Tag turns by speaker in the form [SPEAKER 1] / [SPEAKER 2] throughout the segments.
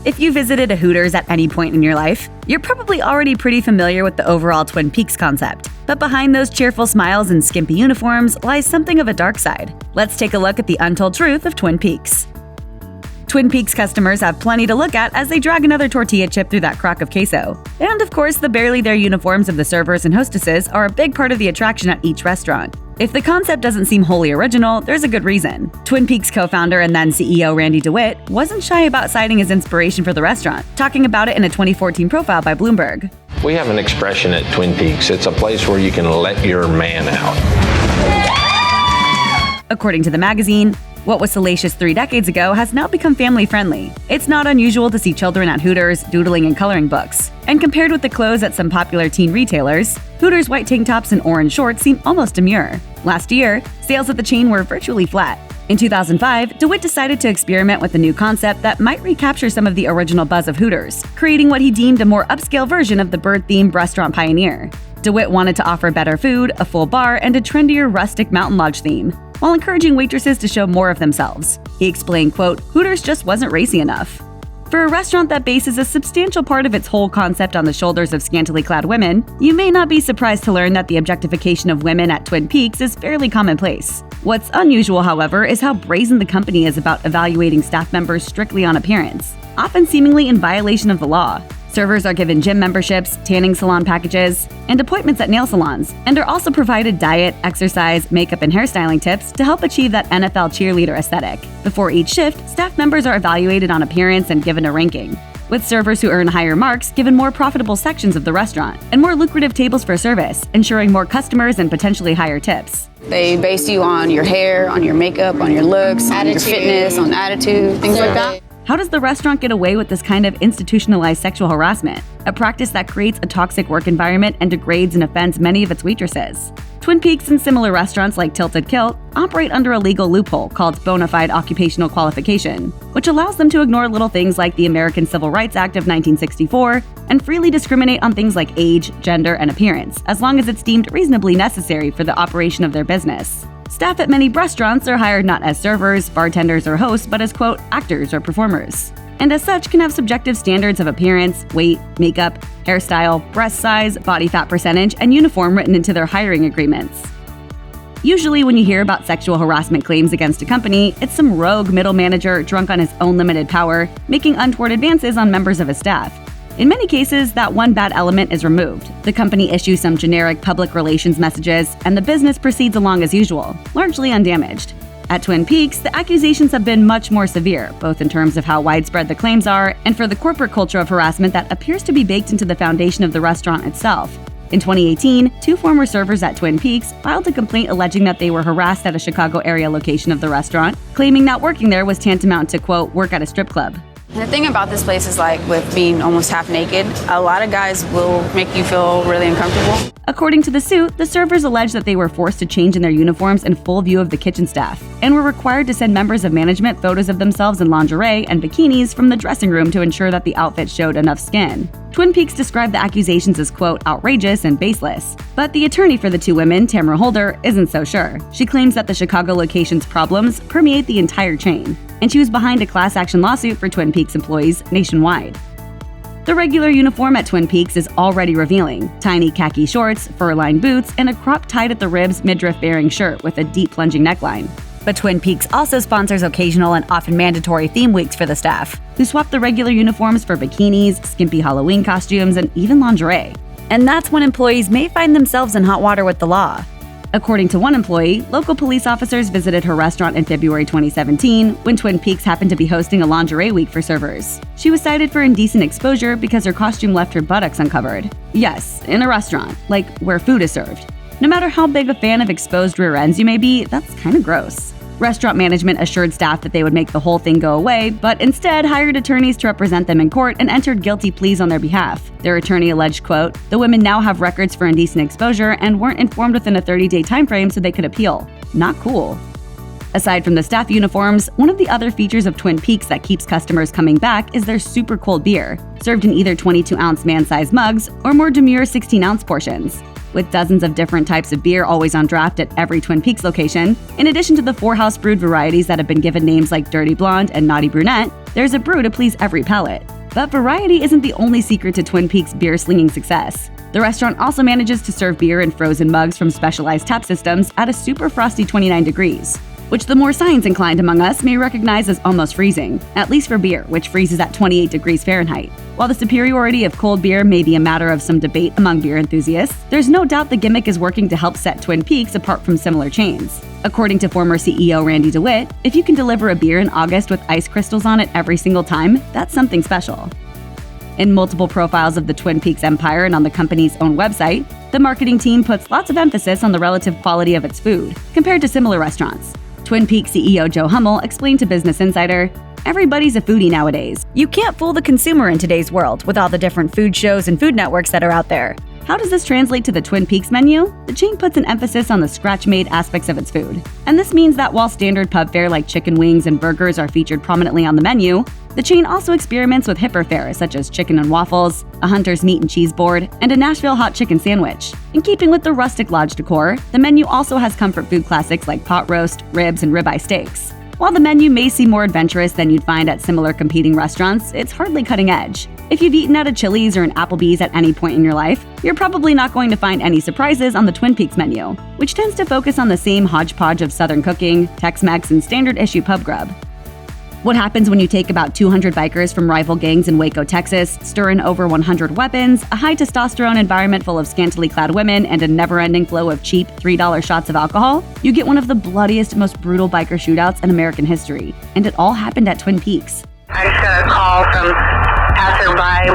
[SPEAKER 1] If you visited a Hooters at any point in your life, you're probably already pretty familiar with the overall Twin Peaks concept. But behind those cheerful smiles and skimpy uniforms lies something of a dark side. Let's take a look at the untold truth of Twin Peaks. Twin Peaks customers have plenty to look at as they drag another tortilla chip through that crock of queso. And of course, the barely there uniforms of the servers and hostesses are a big part of the attraction at each restaurant. If the concept doesn't seem wholly original, there's a good reason. Twin Peaks co-founder and then CEO Randy DeWitt wasn't shy about citing his inspiration for the restaurant, talking about it in a 2014 profile by Bloomberg.
[SPEAKER 2] We have an expression at Twin Peaks. It's a place where you can let your man out.
[SPEAKER 1] According to the magazine, what was salacious 3 decades ago has now become family-friendly. It's not unusual to see children at Hooters doodling in coloring books. And compared with the clothes at some popular teen retailers, Hooters' white tank tops and orange shorts seem almost demure. Last year, sales at the chain were virtually flat. In 2005, DeWitt decided to experiment with a new concept that might recapture some of the original buzz of Hooters, creating what he deemed a more upscale version of the bird-themed restaurant pioneer. DeWitt wanted to offer better food, a full bar, and a trendier rustic mountain lodge theme, while encouraging waitresses to show more of themselves. He explained, quote, "Hooters just wasn't racy enough." For a restaurant that bases a substantial part of its whole concept on the shoulders of scantily clad women, you may not be surprised to learn that the objectification of women at Twin Peaks is fairly commonplace. What's unusual, however, is how brazen the company is about evaluating staff members strictly on appearance, often seemingly in violation of the law. Servers are given gym memberships, tanning salon packages, and appointments at nail salons, and are also provided diet, exercise, makeup, and hairstyling tips to help achieve that NFL cheerleader aesthetic. Before each shift, staff members are evaluated on appearance and given a ranking, with servers who earn higher marks given more profitable sections of the restaurant and more lucrative tables for service, ensuring more customers and potentially higher tips.
[SPEAKER 3] They base you on your hair, on your makeup, on your looks, on your fitness, on attitude, things like that.
[SPEAKER 1] How does the restaurant get away with this kind of institutionalized sexual harassment, a practice that creates a toxic work environment and degrades and offends many of its waitresses? Twin Peaks and similar restaurants like Tilted Kilt operate under a legal loophole called bona fide occupational qualification, which allows them to ignore little things like the American Civil Rights Act of 1964 and freely discriminate on things like age, gender, and appearance, as long as it's deemed reasonably necessary for the operation of their business. Staff at many restaurants are hired not as servers, bartenders, or hosts, but as, quote, actors or performers, and as such can have subjective standards of appearance, weight, makeup, hairstyle, breast size, body fat percentage, and uniform written into their hiring agreements. Usually when you hear about sexual harassment claims against a company, it's some rogue middle manager drunk on his own limited power, making untoward advances on members of his staff. In many cases, that one bad element is removed. The company issues some generic public relations messages, and the business proceeds along as usual, largely undamaged. At Twin Peaks, the accusations have been much more severe, both in terms of how widespread the claims are and for the corporate culture of harassment that appears to be baked into the foundation of the restaurant itself. In 2018, 2 former servers at Twin Peaks filed a complaint alleging that they were harassed at a Chicago area location of the restaurant, claiming that working there was tantamount to, quote, work at a strip club.
[SPEAKER 3] And the thing about this place is, like, with being almost half naked, a lot of guys will make you feel really uncomfortable.
[SPEAKER 1] According to the suit, the servers alleged that they were forced to change in their uniforms in full view of the kitchen staff, and were required to send members of management photos of themselves in lingerie and bikinis from the dressing room to ensure that the outfit showed enough skin. Twin Peaks described the accusations as, quote, outrageous and baseless. But the attorney for the 2 women, Tamara Holder, isn't so sure. She claims that the Chicago location's problems permeate the entire chain, and she was behind a class action lawsuit for Twin Peaks employees nationwide. The regular uniform at Twin Peaks is already revealing: tiny khaki shorts, fur-lined boots, and a crop tied at the ribs midriff-bearing shirt with a deep plunging neckline. But Twin Peaks also sponsors occasional and often mandatory theme weeks for the staff, who swap the regular uniforms for bikinis, skimpy Halloween costumes, and even lingerie. And that's when employees may find themselves in hot water with the law. According to one employee, local police officers visited her restaurant in February 2017 when Twin Peaks happened to be hosting a lingerie week for servers. She was cited for indecent exposure because her costume left her buttocks uncovered. Yes, in a restaurant, like where food is served. No matter how big a fan of exposed rear ends you may be, that's kind of gross. Restaurant management assured staff that they would make the whole thing go away, but instead hired attorneys to represent them in court and entered guilty pleas on their behalf. Their attorney alleged, quote, "The women now have records for indecent exposure and weren't informed within a 30-day time frame so they could appeal. Not cool." Aside from the staff uniforms, one of the other features of Twin Peaks that keeps customers coming back is their super cold beer, served in either 22-ounce man-sized mugs or more demure 16-ounce portions. With dozens of different types of beer always on draft at every Twin Peaks location, in addition to the 4 house-brewed varieties that have been given names like Dirty Blonde and Naughty Brunette, there's a brew to please every palate. But variety isn't the only secret to Twin Peaks' beer-slinging success. The restaurant also manages to serve beer in frozen mugs from specialized tap systems at a super frosty 29 degrees, which the more science-inclined among us may recognize as almost freezing, at least for beer, which freezes at 28 degrees Fahrenheit. While the superiority of cold beer may be a matter of some debate among beer enthusiasts, there's no doubt the gimmick is working to help set Twin Peaks apart from similar chains. According to former CEO Randy DeWitt, if you can deliver a beer in August with ice crystals on it every single time, that's something special. In multiple profiles of the Twin Peaks empire and on the company's own website, the marketing team puts lots of emphasis on the relative quality of its food, compared to similar restaurants. Twin Peaks CEO Joe Hummel explained to Business Insider, "Everybody's a foodie nowadays. You can't fool the consumer in today's world with all the different food shows and food networks that are out there." How does this translate to the Twin Peaks menu? The chain puts an emphasis on the scratch-made aspects of its food. And this means that while standard pub fare like chicken wings and burgers are featured prominently on the menu, the chain also experiments with hipper fare such as chicken and waffles, a Hunter's meat and cheese board, and a Nashville hot chicken sandwich. In keeping with the rustic lodge decor, the menu also has comfort food classics like pot roast, ribs, and ribeye steaks. While the menu may seem more adventurous than you'd find at similar competing restaurants, it's hardly cutting edge. If you've eaten at a Chili's or an Applebee's at any point in your life, you're probably not going to find any surprises on the Twin Peaks menu, which tends to focus on the same hodgepodge of Southern cooking, Tex-Mex, and standard-issue pub grub. What happens when you take about 200 bikers from rival gangs in Waco, Texas, stir in over 100 weapons, a high-testosterone environment full of scantily clad women, and a never-ending flow of cheap $3 shots of alcohol? You get one of the bloodiest, most brutal biker shootouts in American history. And it all happened at Twin Peaks.
[SPEAKER 4] I just got a call from passerby.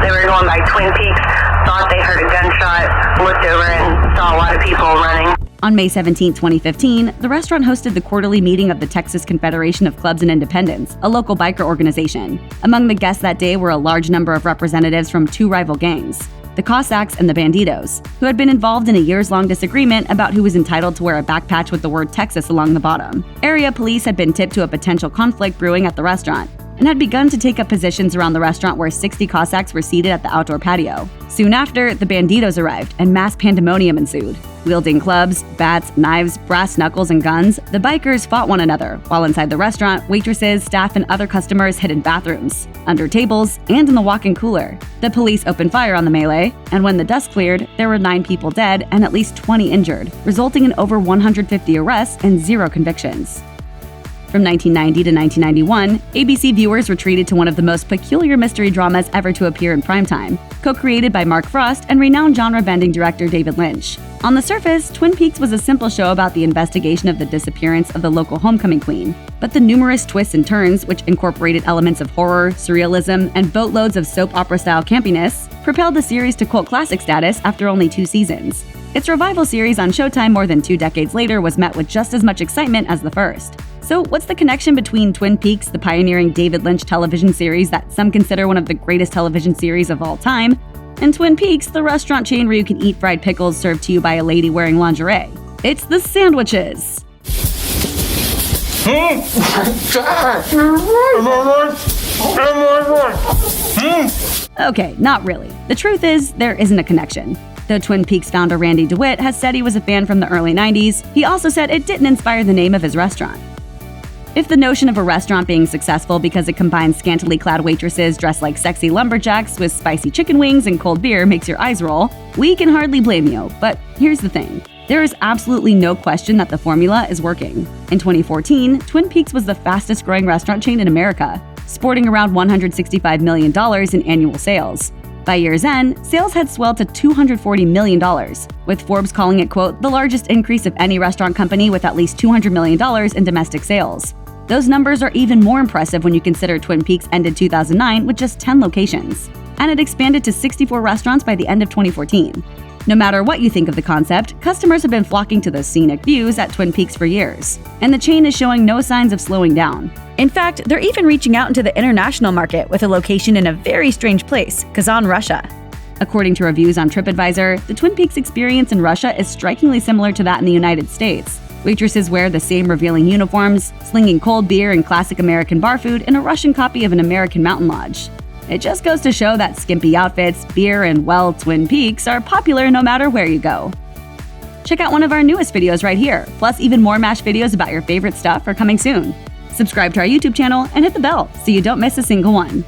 [SPEAKER 4] They were going by Twin Peaks, thought they heard a gunshot, looked over and saw a lot of people running.
[SPEAKER 1] On May 17, 2015, the restaurant hosted the quarterly meeting of the Texas Confederation of Clubs and Independents, a local biker organization. Among the guests that day were a large number of representatives from two rival gangs, the Cossacks and the Banditos, who had been involved in a years-long disagreement about who was entitled to wear a back patch with the word Texas along the bottom. Area police had been tipped to a potential conflict brewing at the restaurant, and had begun to take up positions around the restaurant where 60 Cossacks were seated at the outdoor patio. Soon after, the Banditos arrived, and mass pandemonium ensued. Wielding clubs, bats, knives, brass knuckles, and guns, the bikers fought one another, while inside the restaurant, waitresses, staff, and other customers hid in bathrooms, under tables, and in the walk-in cooler. The police opened fire on the melee, and when the dust cleared, there were 9 people dead and at least 20 injured, resulting in over 150 arrests and 0 convictions. From 1990 to 1991, ABC viewers were treated to one of the most peculiar mystery dramas ever to appear in primetime, co-created by Mark Frost and renowned genre-bending director David Lynch. On the surface, Twin Peaks was a simple show about the investigation of the disappearance of the local homecoming queen, but the numerous twists and turns, which incorporated elements of horror, surrealism, and boatloads of soap opera-style campiness, propelled the series to cult classic status after only 2 seasons. Its revival series on Showtime more than 2 decades later was met with just as much excitement as the first. So what's the connection between Twin Peaks, the pioneering David Lynch television series that some consider one of the greatest television series of all time, and Twin Peaks, the restaurant chain where you can eat fried pickles served to you by a lady wearing lingerie? It's the sandwiches! Okay, not really. The truth is, there isn't a connection. Though Twin Peaks founder Randy DeWitt has said he was a fan from the early 90s, he also said it didn't inspire the name of his restaurant. If the notion of a restaurant being successful because it combines scantily clad waitresses dressed like sexy lumberjacks with spicy chicken wings and cold beer makes your eyes roll, we can hardly blame you. But here's the thing. There is absolutely no question that the formula is working. In 2014, Twin Peaks was the fastest growing restaurant chain in America, sporting around $165 million in annual sales. By year's end, sales had swelled to $240 million, with Forbes calling it, quote, the largest increase of any restaurant company with at least $200 million in domestic sales. Those numbers are even more impressive when you consider Twin Peaks ended 2009 with just 10 locations, and it expanded to 64 restaurants by the end of 2014. No matter what you think of the concept, customers have been flocking to the scenic views at Twin Peaks for years, and the chain is showing no signs of slowing down. In fact, they're even reaching out into the international market with a location in a very strange place, Kazan, Russia. According to reviews on TripAdvisor, the Twin Peaks experience in Russia is strikingly similar to that in the United States. Waitresses wear the same revealing uniforms, slinging cold beer and classic American bar food in a Russian copy of an American mountain lodge. It just goes to show that skimpy outfits, beer, and, well, Twin Peaks are popular no matter where you go. Check out one of our newest videos right here, plus even more MASH videos about your favorite stuff are coming soon. Subscribe to our YouTube channel and hit the bell so you don't miss a single one.